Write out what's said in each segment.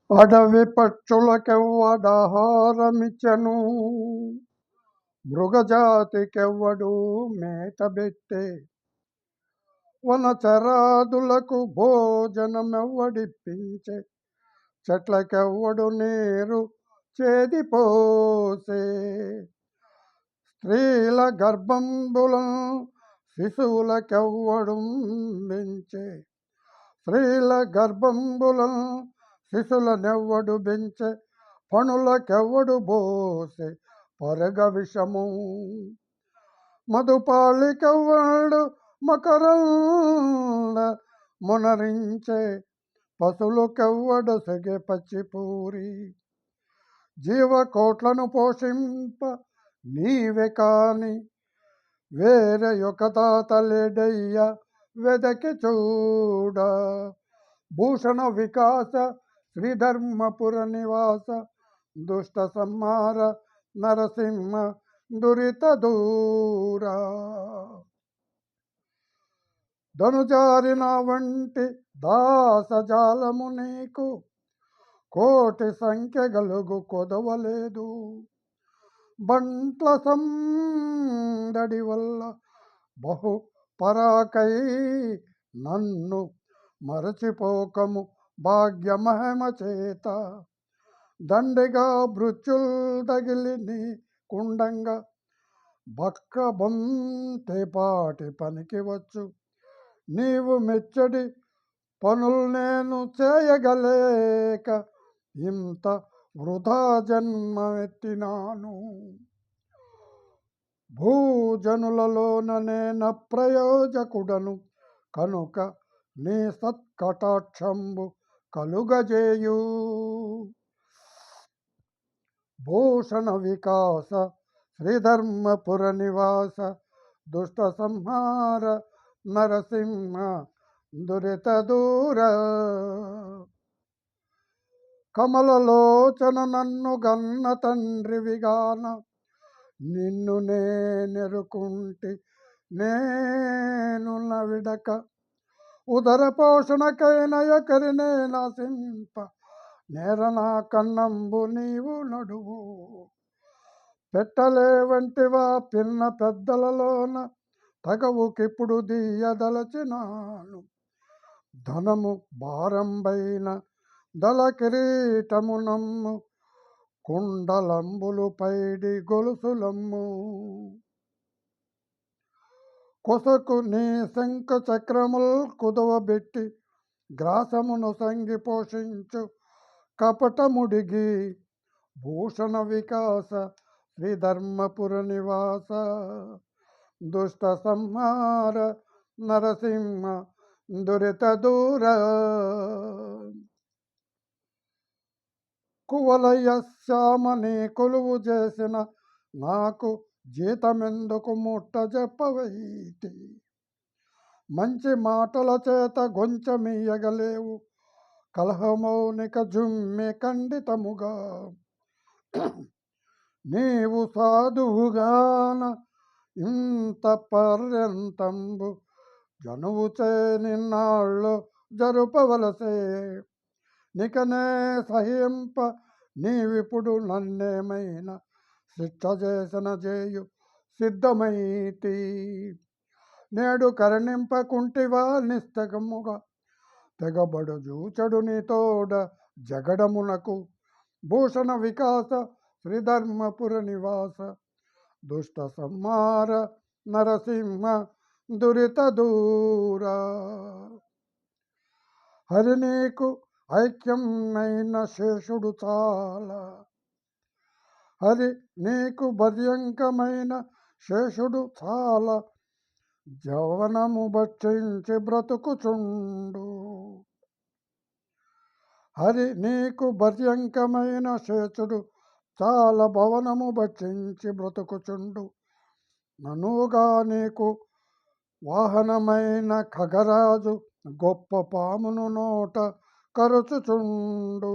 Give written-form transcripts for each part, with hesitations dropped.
అడవి పక్షులకెవ్వడాహారమిచ్చెను, మృగజాతికెవ్వడు మేతబెట్టే, వనచరాదులకు భోజనమెవ్వడిప్పించే, చెట్లకెవ్వడు నీరు చేదిపోసే. స్త్రీల గర్భంబులను శిశువులకెవ్వడు మించే, స్త్రీల గర్భంబులను శిశులనెవ్వడు బెంచె, పణులకెవ్వడు బోసె పరగ విషము. మధుపాళికెవ్వడు మకరంద మునరించే, పశులకెవ్వడు సెగె పచ్చిపూరి. జీవకోట్లను పోషింప నీవే కాని వేరే ఒక తాత లేడయ్య, వెదకి చూడ. భూషణ వికాస శ్రీధర్మపుర నివాస, దుష్ట సంహార నరసింహ దురిత దూర. ధనుజారిన వంటి దాసజాలము నీకు, కోటి సంఖ్య గలుగు కొదవలేదు. బంట్ల సందడి వల్ల బహు పరాకై నన్ను మరచిపోకము భాగ్యమహిమ చేత. దండిగా భృత్యుల్ తగిలి నీ కుండంగా, బక్క బొంతేపాటి పనికి వచ్చు. నీవు మెచ్చడి పనులు నేను చేయగలేక, ఇంత వృధా జన్మమెత్తినాను. భూజనులలోన నేన ప్రయోజకుడను కనుక, నీ సత్కటాక్షంబు కలుగజేయు. భూషణ వికాస శ్రీధర్మపుర నివాస, దుష్ట సంహార నరసింహ దురిత దూర. కమలలోచన నన్ను గన్న తండ్రివిగాన, నిన్ను నేనెరుకుంటి నేను నవిడక. ఉదర పోషణకైన ఒకరినే నాశింప నేరనా కన్నంబు నీవు నడువు. పెట్టలే వంటివా పిన్న పెద్దలలోన, తగవుకిప్పుడు దీయదలచినాను. ధనము భారంబైన దళ కిరీటము నమ్ము, కుండలంబులు పైడి గొలుసులమ్ము. కొసకు నీ శంఖ చక్రముల్ కుదవబెట్టి, గ్రాసమును సంగి పోషించు కపటముడిగి. భూషణ వికాస శ్రీధర్మపుర నివాస, దుష్ట సంహార నరసింహ దురిత దూర. కువలయ శ్యామని కొలువు చేసిన నాకు, జీతమెందుకు ముట్ట చెప్పవైతి. మంచి మాటల చేత గొంచెమియగలేవు, కలహమౌనిక జుమ్మి ఖండితముగా. నీవు సాధువుగాన ఇంత పర్యంతంబు, జనువుచే నిన్నాళ్ళు జరుపవలసే. నికనే సహింప నీవిప్పుడు నన్నేమైనా శిక్ష చేసిన చేయు సిద్ధమైతి. నేడు కరుణింపకుంటివా నిస్తకముగా, తెగబడు జూచడు నీ తోడ జగడమునకు. భూషణ వికాస శ్రీధర్మపుర నివాస, దుష్ట సంహార నరసింహ దురిత దూర. హరి నీకు ఐక్యమైన శేషుడు చాలా, హరి నీకు భర్యంకమైన శేషుడు చాలా. జవనము భక్షించి బ్రతుకుచుండు, హరి నీకు భర్యంకమైన శేషుడు చాలా. భవనము భక్షించి బ్రతుకుచుండు. ననుగా నీకు వాహనమైన ఖగరాజు, గొప్ప పామును నోట కరుచుచుండు.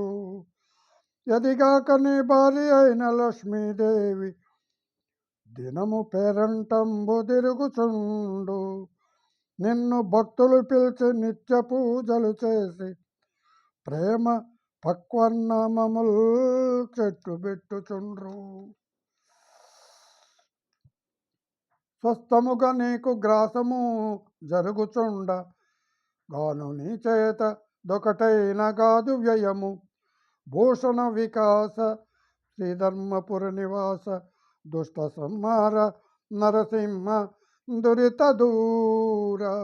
ఎదిగాక నీ భార్య అయిన లక్ష్మీదేవి, దినము పేరంటంబు తిరుగుచుండు. నిన్ను భక్తులు పిలిచి నిత్య పూజలు చేసి, ప్రేమ పక్వన్నమముల్ చెట్టు పెట్టుచుండ్రు. స్వస్థముగా నీకు గ్రాసము జరుగుచుండ గాను నీ చేత దొకటైన గాదు వ్యయము. భూషణ వికాస శ్రీధర్మపుర నివాస దుష్ట సంహార నరసింహ దురిత దూరా.